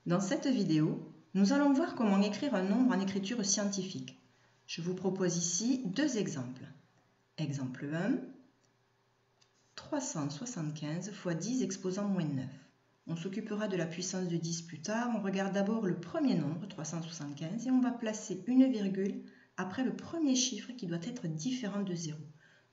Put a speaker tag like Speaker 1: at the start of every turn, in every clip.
Speaker 1: Dans cette vidéo, nous allons voir comment écrire un nombre en écriture scientifique. Je vous propose ici deux exemples. Exemple 1, 375 x 10 exposant moins 9. On s'occupera de la puissance de 10 plus tard. On regarde d'abord le premier nombre, 375, et on va placer une virgule après le premier chiffre qui doit être différent de 0.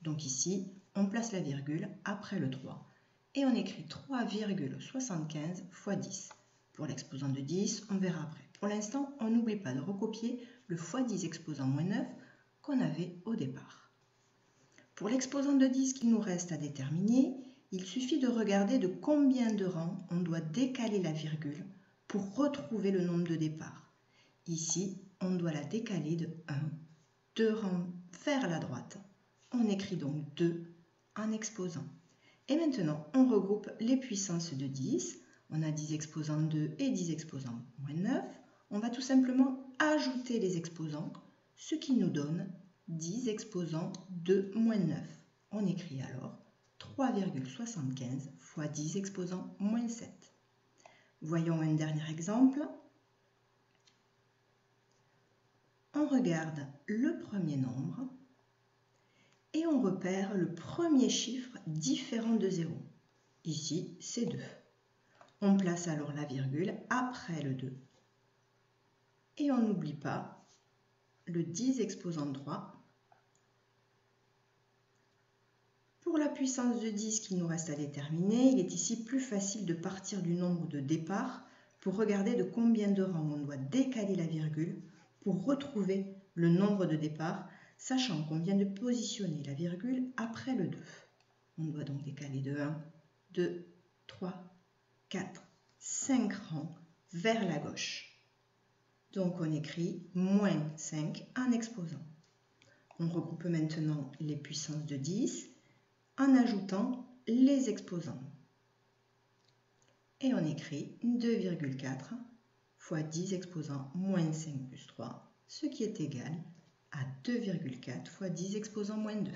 Speaker 1: Donc ici, on place la virgule après le 3 et on écrit 3,75 x 10. Pour l'exposant de 10, on verra après. Pour l'instant, on n'oublie pas de recopier le x 10 exposant moins 9 qu'on avait au départ. Pour l'exposant de 10 qu'il nous reste à déterminer, il suffit de regarder de combien de rangs on doit décaler la virgule pour retrouver le nombre de départ. Ici, on doit la décaler de 1, 2 rangs vers la droite. On écrit donc 2 en exposant. Et maintenant, on regroupe les puissances de 10. On a 10 exposant 2 et 10 exposant moins 9. On va tout simplement ajouter les exposants, ce qui nous donne 10 exposant 2 moins 9. On écrit alors 3,75 x 10 exposant moins 7. Voyons un dernier exemple. On regarde le premier nombre et on repère le premier chiffre différent de 0. Ici, c'est 2. On place alors la virgule après le 2. Et on n'oublie pas le 10 exposant 3. Pour la puissance de 10 qu'il nous reste à déterminer, il est ici plus facile de partir du nombre de départ pour regarder de combien de rangs on doit décaler la virgule pour retrouver le nombre de départ, sachant qu'on vient de positionner la virgule après le 2. On doit donc décaler de 1, 2, 3, 4, 5 rangs vers la gauche. Donc on écrit moins 5 en exposant. On regroupe maintenant les puissances de 10 en ajoutant les exposants. Et on écrit 2,4 x 10 exposant moins 5 plus 3, ce qui est égal à 2,4 x 10 exposant moins 2.